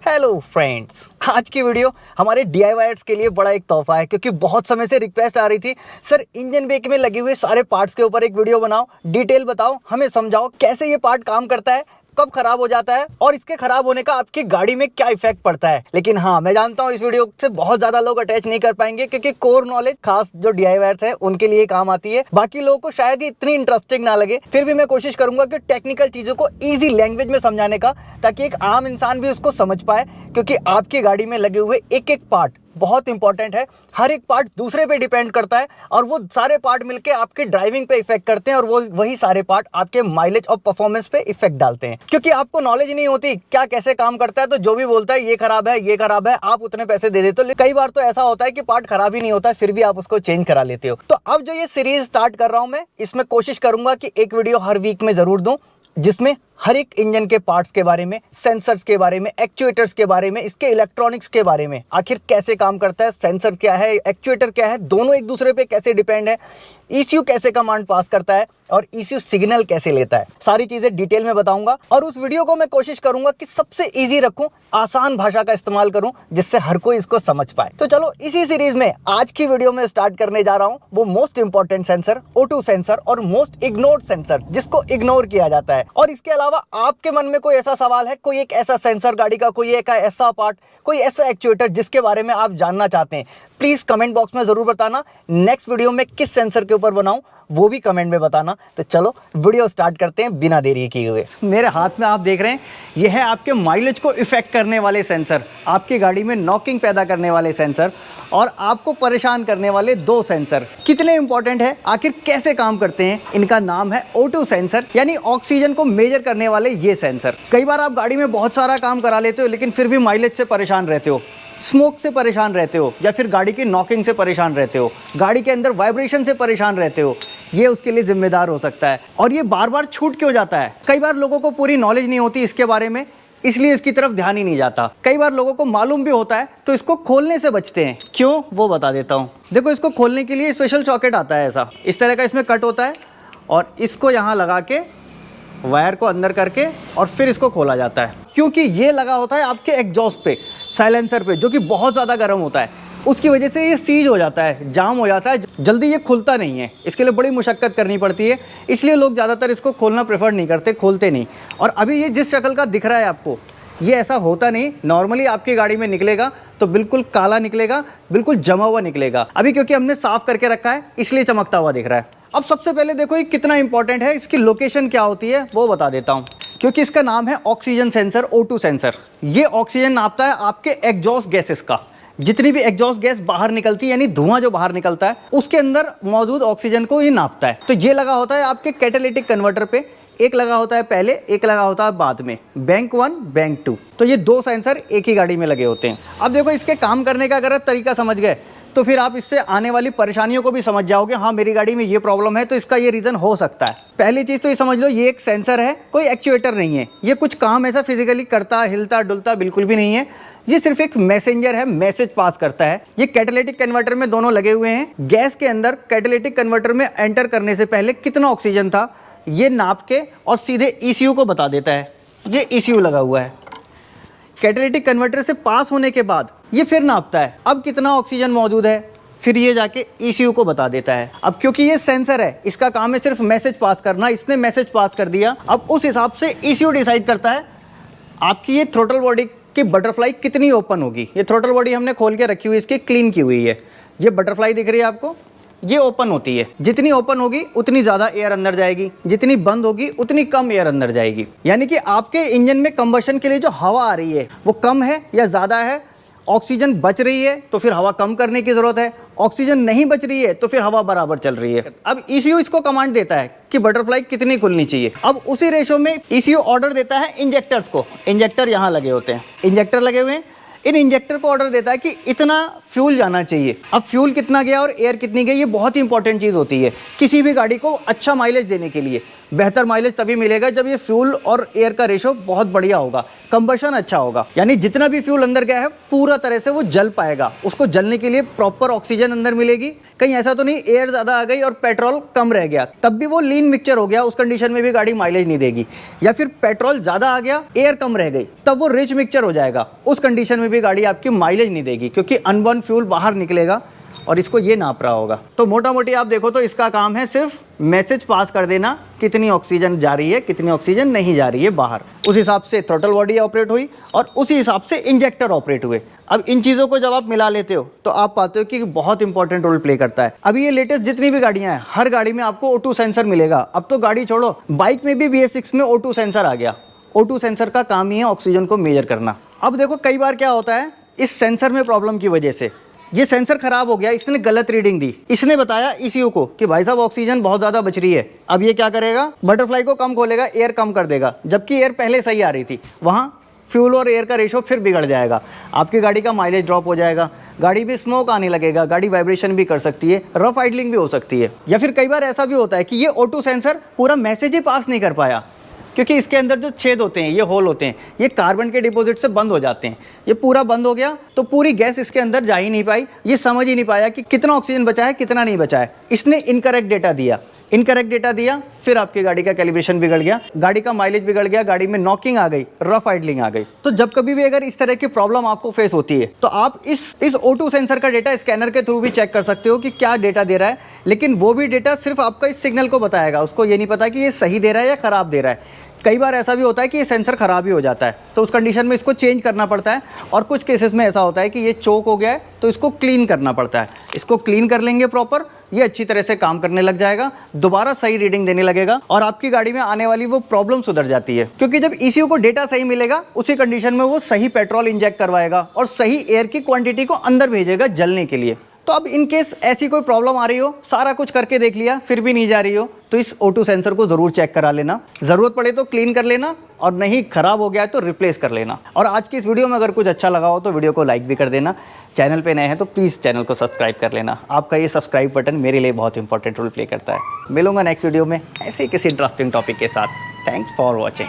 Hello friends, आज की video हमारे DIYers के लिए बड़ा एक तोहफा है क्योंकि बहुत समय से रिक्वेस्ट आ रही थी, सर इंजन ब्रेक में लगे हुए सारे पार्ट्स के ऊपर एक वीडियो बनाओ, डिटेल बताओ, हमें समझाओ कैसे ये पार्ट काम करता है, कब खराब हो जाता है और इसके खराब होने का आपकी गाड़ी में क्या इफेक्ट पड़ता है। लेकिन हाँ, मैं जानता हूँ इस वीडियो से बहुत ज्यादा लोग अटैच नहीं कर पाएंगे क्योंकि कोर नॉलेज खास जो DIYers है उनके लिए काम आती है। बाकी लोगों को शायद ही इतनी इंटरेस्टिंग ना लगे, फिर भी मैं कोशिश करूंगा कि टेक्निकल चीजों को ईजी लैंग्वेज में समझाने का, ताकि एक आम इंसान भी उसको समझ पाए। क्योंकि आपकी गाड़ी में लगे हुए एक एक पार्ट बहुत इंपॉर्टेंट है, हर एक पार्ट दूसरे पे डिपेंड करता है और वो सारे पार्ट मिलके आपके ड्राइविंग पे इफेक्ट करते हैं और वो वही सारे पार्ट आपके माइलेज और परफॉर्मेंस पे इफेक्ट डालते हैं। क्योंकि आपको नॉलेज नहीं होती क्या कैसे काम करता है, तो जो भी बोलता है ये खराब है ये खराब है, आप उतने पैसे दे देते हो। कई बार तो ऐसा होता है कि पार्ट खराब ही नहीं होता, फिर भी आप उसको चेंज करा लेते हो। तो अब जो ये सीरीज स्टार्ट कर रहा हूं मैं, इसमें कोशिश करूंगा कि एक वीडियो हर वीक में जरूर दूं जिसमें हर एक इंजन के पार्ट्स के बारे में, सेंसर्स के बारे में, एक्चुएटर्स के बारे में, इसके इलेक्ट्रॉनिक्स के बारे में, आखिर कैसे काम करता है, सेंसर क्या है, एक्चुएटर क्या है, दोनों एक दूसरे पे कैसे डिपेंड है, ECU कैसे कमांड पास करता है और ECU सिग्नल कैसे लेता है, सारी चीजें डिटेल में बताऊंगा। और उस वीडियो को मैं कोशिश करूंगा कि सबसे ईजी रखूं, आसान भाषा का इस्तेमाल करूं जिससे हर कोई इसको समझ पाए। तो चलो इसी सीरीज में आज की वीडियो में स्टार्ट करने जा रहा हूं वो most important sensor, O2 sensor और मोस्ट इग्नोर्ड सेंसर, जिसको इग्नोर किया जाता है। और इसके अलावा आपके मन में कोई ऐसा सवाल है, कोई एक ऐसा सेंसर गाड़ी का, कोई एक ऐसा पार्ट, कोई ऐसा एक्चुएटर जिसके बारे में आप जानना चाहते हैं, प्लीज कमेंट बॉक्स में जरूर बताना। नेक्स्ट वीडियो में किस सेंसर के ऊपर बनाऊं वो भी कमेंट में बताना। तो चलो वीडियो स्टार्ट करते हैं बिना देरी किए हुए। मेरे हाथ में आप देख रहे हैं, यह है आपके माइलेज को इफेक्ट करने वाले सेंसर, आपकी गाड़ी में नॉकिंग पैदा करने वाले सेंसर और आपको परेशान करने वाले दो सेंसर। कितने इंपॉर्टेंट है, आखिर कैसे काम करते हैं, इनका नाम है O2 सेंसर, यानी ऑक्सीजन को मेजर करने वाले ये सेंसर। कई बार आप गाड़ी में बहुत सारा काम करा लेते हो लेकिन फिर भी माइलेज से परेशान रहते हो, स्मोक से परेशान रहते हो, या फिर गाड़ी की नॉकिंग से परेशान रहते हो, गाड़ी के अंदर वाइब्रेशन से परेशान रहते हो, ये उसके लिए जिम्मेदार हो सकता है। और ये बार बार छूट क्यों जाता है? कई बार लोगों को पूरी नॉलेज नहीं होती इसके बारे में, इसलिए इसकी तरफ ध्यान ही नहीं जाता। कई बार लोगों को मालूम भी होता है तो इसको खोलने से बचते हैं। क्यों, वो बता देता हूँ। देखो, इसको खोलने के लिए स्पेशल सॉकेट आता है, ऐसा इस तरह का इसमें कट होता है और इसको यहाँ लगा के वायर को अंदर करके और फिर इसको खोला जाता है। क्योंकि ये लगा होता है आपके एग्जॉस्ट पे, साइलेंसर पे, जो कि बहुत ज़्यादा गर्म होता है, उसकी वजह से ये सीज हो जाता है, जाम हो जाता है, जल्दी ये खुलता नहीं है। इसके लिए बड़ी मुशक्कत करनी पड़ती है, इसलिए लोग ज़्यादातर इसको खोलना प्रेफर नहीं करते, खोलते नहीं। और अभी ये जिस शक्ल का दिख रहा है आपको, ये ऐसा होता नहीं। नॉर्मली आपकी गाड़ी में निकलेगा तो बिल्कुल काला निकलेगा, बिल्कुल जमा हुआ निकलेगा। अभी क्योंकि हमने साफ़ करके रखा है इसलिए चमकता हुआ दिख रहा है। अब सबसे पहले देखो ये कितना इंपॉर्टेंट है, इसकी लोकेशन क्या होती है वो बता देता हूँ। क्योंकि इसका नाम है ऑक्सीजन सेंसर, O2 सेंसर। ये ऑक्सीजन नापता है आपके एग्जॉस्ट गैसेस का, जितनी भी एग्जॉस्ट गैस बाहर निकलती है, यानी धुआं जो बाहर निकलता है, उसके अंदर मौजूद ऑक्सीजन को ये नापता है। तो ये लगा होता है आपके कैटालिटिक कन्वर्टर पे, एक लगा होता है पहले, एक लगा होता है बाद में, बैंक 1 बैंक 2। तो ये दो सेंसर एक ही गाड़ी में लगे होते हैं। अब देखो, इसके काम करने का अगर आप तरीका समझ गए तो फिर आप इससे आने वाली परेशानियों को भी समझ जाओगे। हाँ, मेरी गाड़ी में ये प्रॉब्लम है तो इसका ये रीज़न हो सकता है। पहली चीज़ तो ये समझ लो, ये एक सेंसर है, कोई एक्चुएटर नहीं है। ये कुछ काम ऐसा फिजिकली करता, हिलता डुलता बिल्कुल भी नहीं है। ये सिर्फ एक मैसेंजर है, मैसेज पास करता है। ये कैटालिटिक कन्वर्टर में दोनों लगे हुए हैं। गैस के अंदर कैटालिटिक कन्वर्टर में एंटर करने से पहले कितना ऑक्सीजन था ये नाप के और सीधे ECU को बता देता है। ये ECU लगा हुआ है। कैटालिटिक कन्वर्टर से पास होने के बाद ये फिर नापता है अब कितना ऑक्सीजन मौजूद है, फिर ये जाके ECU को बता देता है। अब क्योंकि ये सेंसर है, इसका काम है सिर्फ मैसेज पास करना। इसने मैसेज पास कर दिया, अब उस हिसाब से ECU डिसाइड करता है आपकी ये थ्रोटल बॉडी की बटरफ्लाई कितनी ओपन होगी। ये थ्रोटल बॉडी हमने खोल के रखी हुई, इसकी क्लीन की हुई है। ये बटरफ्लाई दिख रही है आपको, ये ओपन होती है। जितनी ओपन होगी उतनी ज़्यादा एयर अंदर जाएगी, जितनी बंद होगी उतनी कम एयर अंदर जाएगी। यानी कि आपके इंजन में कंबशन के लिए जो हवा आ रही है वो कम है या ज़्यादा है। ऑक्सीजन बच रही है तो फिर हवा कम करने की ज़रूरत है, ऑक्सीजन नहीं बच रही है तो फिर हवा बराबर चल रही है। अब ECU इसको कमांड देता है कि बटरफ्लाई कितनी खुलनी चाहिए। अब उसी रेशो में ECU ऑर्डर देता है इंजेक्टर्स को। इंजेक्टर यहाँ लगे होते हैं, इंजेक्टर लगे हुए हैं। इन इंजेक्टर को ऑर्डर देता है कि इतना फ्यूल जाना चाहिए। अब फ्यूल कितना गया और एयर कितनी गई, ये बहुत ही इंपॉर्टेंट चीज़ होती है किसी भी गाड़ी को अच्छा माइलेज देने के लिए। बेहतर माइलेज तभी मिलेगा जब ये फ्यूल और एयर का रेशो बहुत बढ़िया होगा, कंबशन अच्छा होगा, यानी जितना भी फ्यूल अंदर गया है पूरा तरह से वो जल पाएगा। उसको जलने के लिए प्रॉपर ऑक्सीजन अंदर मिलेगी। कहीं ऐसा तो नहीं एयर ज़्यादा आ गई और पेट्रोल कम रह गया, तब भी वो लीन मिक्सचर हो गया, उस कंडीशन में भी गाड़ी माइलेज नहीं देगी। या फिर पेट्रोल ज़्यादा आ गया, एयर कम रह गई, तब वो रिच मिक्सचर हो जाएगा, उस कंडीशन में भी गाड़ी आपकी माइलेज नहीं देगी, क्योंकि अनबर्न फ्यूल बाहर निकलेगा और इसको ये नाप रहा होगा। तो मोटा मोटी आप देखो तो इसका काम है सिर्फ मैसेज पास कर देना, कितनी ऑक्सीजन जा रही है, कितनी ऑक्सीजन नहीं जा रही है बाहर। उस हिसाब से थ्रोटल बॉडी ऑपरेट हुई और उसी हिसाब से इंजेक्टर ऑपरेट हुए। अब इन चीज़ों को जब आप मिला लेते हो तो आप पाते हो कि बहुत इंपॉर्टेंट रोल प्ले करता है। अभी ये लेटेस्ट जितनी भी गाड़ियां हैं, हर गाड़ी में आपको O2 सेंसर मिलेगा। अब तो गाड़ी छोड़ो, बाइक में भी BS6 में O2 सेंसर आ गया। O2 सेंसर का काम ही है ऑक्सीजन को मेजर करना। अब देखो कई बार क्या होता है, इस सेंसर में प्रॉब्लम की वजह से ये सेंसर खराब हो गया, इसने गलत रीडिंग दी। इसने बताया ECU को कि भाई साहब ऑक्सीजन बहुत ज़्यादा बच रही है। अब ये क्या करेगा, बटरफ्लाई को कम खोलेगा, एयर कम कर देगा, जबकि एयर पहले सही आ रही थी। वहाँ फ्यूल और एयर का रेशो फिर बिगड़ जाएगा, आपकी गाड़ी का माइलेज ड्रॉप हो जाएगा, गाड़ी भी स्मोक आने लगेगा, गाड़ी वाइब्रेशन भी कर सकती है, रफ आइडलिंग भी हो सकती है। या फिर कई बार ऐसा भी होता है कि ये O2 सेंसर पूरा मैसेज ही पास नहीं कर पाया, क्योंकि इसके अंदर जो छेद होते हैं, ये होल होते हैं, ये कार्बन के डिपॉजिट से बंद हो जाते हैं। ये पूरा बंद हो गया तो पूरी गैस इसके अंदर जा ही नहीं पाई, ये समझ ही नहीं पाया कि कितना ऑक्सीजन बचा है, कितना नहीं बचा है। इसने इनकरेक्ट डेटा दिया, फिर आपकी गाड़ी का कैलिब्रेशन बिगड़ गया, गाड़ी का माइलेज बिगड़ गया, गाड़ी में नॉकिंग आ गई, रफ आइडलिंग आ गई। तो जब कभी भी अगर इस तरह की प्रॉब्लम आपको फेस होती है तो आप इस O2 सेंसर का डेटा स्कैनर के थ्रू भी चेक कर सकते हो कि क्या डेटा दे रहा है। लेकिन वो भी डेटा सिर्फ आपका इस सिग्नल को बताएगा, उसको ये नहीं पता कि ये सही दे रहा है या खराब दे रहा है। कई बार ऐसा भी होता है कि ये सेंसर खराब ही हो जाता है, तो उस कंडीशन में इसको चेंज करना पड़ता है। और कुछ केसेस में ऐसा होता है कि ये चोक हो गया है तो इसको क्लीन करना पड़ता है। इसको क्लीन कर लेंगे प्रॉपर, ये अच्छी तरह से काम करने लग जाएगा, दोबारा सही रीडिंग देने लगेगा और आपकी गाड़ी में आने वाली वो प्रॉब्लम सुधर जाती है। क्योंकि जब ECU को डेटा सही मिलेगा, उसी कंडीशन में वो सही पेट्रोल इंजेक्ट करवाएगा और सही एयर की क्वांटिटी को अंदर भेजेगा जलने के लिए। तो अब इन केस ऐसी कोई प्रॉब्लम आ रही हो, सारा कुछ करके देख लिया फिर भी नहीं जा रही हो, तो इस O2 सेंसर को ज़रूर चेक करा लेना। ज़रूरत पड़े तो क्लीन कर लेना और नहीं ख़राब हो गया है तो रिप्लेस कर लेना। और आज की इस वीडियो में अगर कुछ अच्छा लगा हो तो वीडियो को लाइक भी कर देना। चैनल पे नए हैं तो प्लीज़ चैनल को सब्सक्राइब कर लेना। आपका ये सब्सक्राइब बटन मेरे लिए बहुत इंपॉर्टेंट रोल प्ले करता है। मिलूंगा नेक्स्ट वीडियो में ऐसे किसी इंटरेस्टिंग टॉपिक के साथ। Thanks for watching.